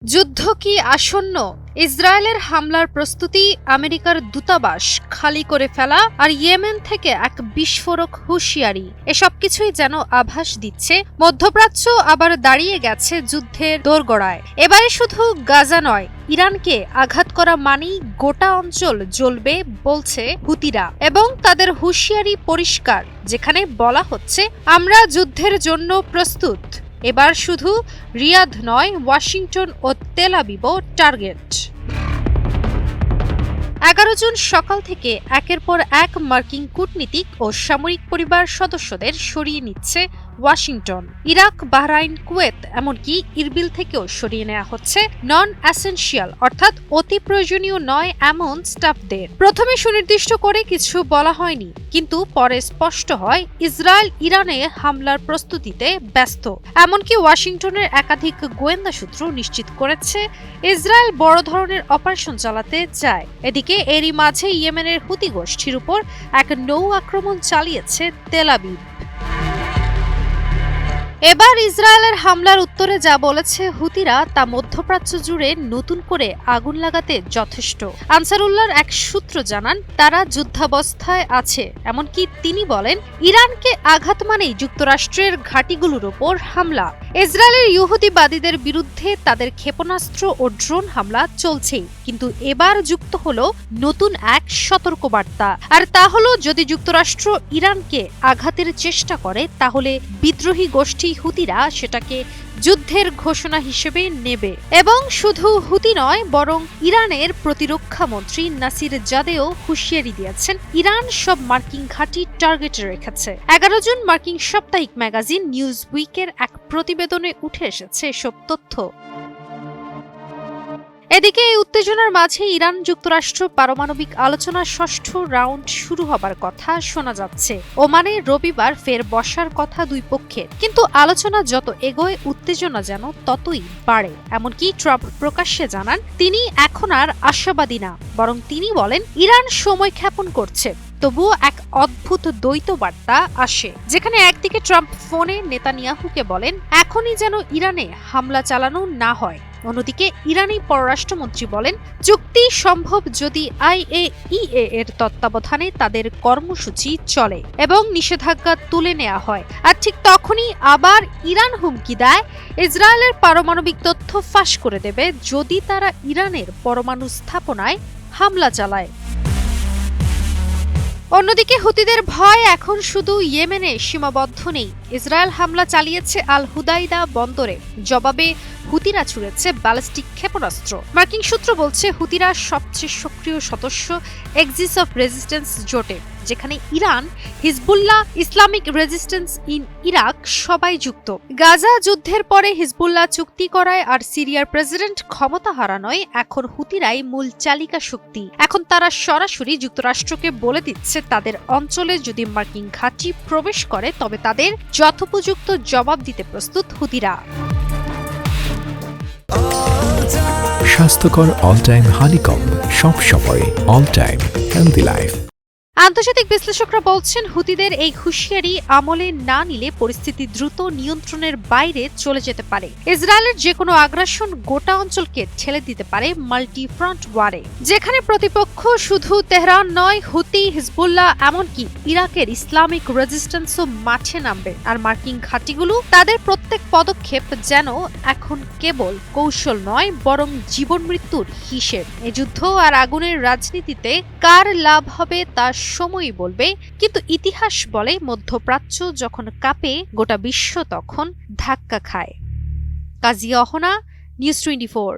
যুদ্ধ কি আসন্ন? ইসরায়েলের হামলার প্রস্তুতি, আমেরিকার দূতাবাস খালি করে ফেলা আর ইয়েমেন থেকে এক বিস্ফোরক হুঁশিয়ারি, এসব কিছুই যেন আভাস দিচ্ছে মধ্যপ্রাচ্য আবার দাঁড়িয়ে গেছে যুদ্ধের দোরগোড়ায়। এবারে শুধু গাজা নয়, ইরানকে আঘাত করা মানেই গোটা অঞ্চল জ্বলবে বলছে হুতিরা, এবং তাদের হুঁশিয়ারি পরিষ্কার, যেখানে বলা হচ্ছে আমরা যুদ্ধের জন্য প্রস্তুত। এবার শুধু রিয়াদ নয়, ওয়াশিংটন ও তেল আবিবও টার্গেট। 11 জুন সকাল থেকে একের পর এক মার্কিন কূটনীতিক ও সামরিক পরিবার সদস্যদের সরিয়ে নিচ্ছে ওয়াশিংটন। ইরাক, বাহরাইন, কুয়েত, এমনকি ইরবিল থেকেও সরিয়ে নেওয়া হচ্ছে নন অ্যাসেনশিয়াল অর্থাৎ অতি প্রয়োজনীয় নয় এমন স্টাফদের। প্রথমে সুনির্দিষ্ট করে কিছু বলা হয়নি, কিন্তু পরে স্পষ্ট হয় ইসরায়েল ইরানে হামলার প্রস্তুতিতে ব্যস্ত। এমনকি ওয়াশিংটনের একাধিক গোয়েন্দা সূত্র নিশ্চিত করেছে ইসরায়েল বড় ধরনের অপারেশন চালাতে চায়। এদিকে এরই মাঝে ইয়েমেনের হুতি গোষ্ঠীর উপর এক নৌ আক্রমণ চালিয়েছে তেল আবিব। এবার ইসরায়েলের হামলার উত্তরে যা বলেছে হুতিরা, তা মধ্যপ্রাচ্য জুড়ে নতুন করে আগুন লাগাতে যথেষ্ট। আনসারুল্লাহর এক সূত্র জানান, তারা যুদ্ধাবস্থায় আছে। এমনকি তিনি বলেন, ইরানকে আঘাত মানেই যুক্তরাষ্ট্রের ঘাঁটিগুলোর ওপর হামলা। ইসরায়েলের ইহুদিবাদীদের বিরুদ্ধে তাদের ক্ষেপণাস্ত্র ও ড্রোন হামলা চলছেই, কিন্তু এবার যুক্ত হলো নতুন এক সতর্কবার্তা। আর তা হলো, যদি যুক্তরাষ্ট্র ইরানকে আঘাতের চেষ্টা করে, তাহলে বিদ্রোহী গোষ্ঠী হুতিরা সেটাকে যুদ্ধের ঘোষণা হিসেবে নেবে। এবং শুধু হুতি নয়, বরং ইরানের প্রতিরক্ষা মন্ত্রী নাসির জাদেও হুঁশিয়ারি দিয়েছেন, ইরান সব মার্কিন ঘাঁটি টার্গেটে রেখেছে। 11 জুন মার্কিন সাপ্তাহিক ম্যাগাজিন নিউজ উইকের এক প্রতিবেদনে উঠে এসেছে এসব তথ্য। এদিকে এই উত্তেজনার মাঝে ইরান যুক্তরাষ্ট্র পারমাণবিক আলোচনার ষষ্ঠ রাউন্ড শুরু হবার কথা শোনা যাচ্ছে। ওমানে রবিবার ফের বসার কথা দুই পক্ষের, কিন্তু আলোচনা যত এগোয় উত্তেজনা যেন ততই বাড়ে। এমনকি ট্রাম্প প্রকাশ্যে জানান, তিনি এখন আর আশাবাদী না, বরং তিনি বলেন ইরান সময় ক্ষেপণ করছে। তবুও এক অদ্ভুত দ্বৈত বার্তা আসে, যেখানে একদিকে ট্রাম্প ফোনে নেতানিয়াহুকে বলেন এখনই যেন ইরানে হামলা চালানো না হয়, অন্যদিকে ইরানি পররাষ্ট্রমন্ত্রী বলেন চুক্তি সম্ভব যদি IAEA এর তত্ত্বাবধানে তাদের কর্মসূচি চলে এবং নিষেধাজ্ঞা তুলে নেওয়া হয়। আর ঠিক তখনই আবার ইরান হুমকি দেয় ইসরায়েলের পারমাণবিক তথ্য ফাঁস করে দেবে যদি তারা ইরানের পরমাণু স্থাপনায় হামলা চালায়। অন্যদিকে হুতিদের ভয় এখন শুধু ইয়েমেনে সীমাবদ্ধ নেই। ইসরায়েল হামলা চালিয়েছে আল হুদাইদা বন্দরে, জবাবে হুতিরা ছুড়েছে ব্যালিস্টিক ক্ষেপণাস্ত্র। মার্কিন সূত্র বলছে হুতিরা সবচেয়ে সক্রিয় সদস্য এক্সিস অফ রেজিস্ট্যান্স জোটে, যেখানে Iran, Hezbollah, Islamic resistance in Iraq সবাই যুক্ত। গাজা যুদ্ধের পরে হিজবুল্লাহ চুক্তি করায় আর সিরিয়ার প্রেসিডেন্ট ক্ষমতা হারানোয় এখন হুতিরাই মূল চালিকা শক্তি। এখন তারা সরাসরি যুক্তরাষ্ট্রকে বলে দিচ্ছে তাদের অঞ্চলে যদি মার্কিন ঘাঁটি প্রবেশ করে তবে তাদের যথোপযুক্ত জবাব দিতে প্রস্তুত হুতিরা। স্বাস্থ্যকর অল টাইম হানিকম, সব সময় অল টাইম হেলদি লাইফ। আন্তর্জাতিক বিশ্লেষকরা বলছেন, হুতিদের এই হুঁশিয়ারি আমলে না নিলে পরিস্থিতি দ্রুত নিয়ন্ত্রণের বাইরে চলে যেতে পারে। ইসরায়েলের যে কোনো আগ্রাসন গোটা অঞ্চলকে ঠেলে দিতে পারে মাল্টি ফ্রন্ট ওয়ারে, যেখানে প্রতিপক্ষ শুধু তেহরান নয়, হুতি, হিজবুল্লাহ, এমনকি ইরাকের ইসলামিক রেজিস্ট্যান্সও মাঠে নামবে। আর মার্কিন ঘাঁটিগুলো, তাদের প্রত্যেক পদক্ষেপ যেন এখন কেবল কৌশল নয়, বরং জীবন মৃত্যুর হিসেব। এই যুদ্ধ আর আগুনের রাজনীতিতে কার লাভ হবে তা সময়ই বলবে, কিন্তু ইতিহাস বলে মধ্যপ্রাচ্য যখন কাঁপে, গোটা বিশ্ব তখন ধাক্কা খায়। কাজী অহনা, নিউজ 24।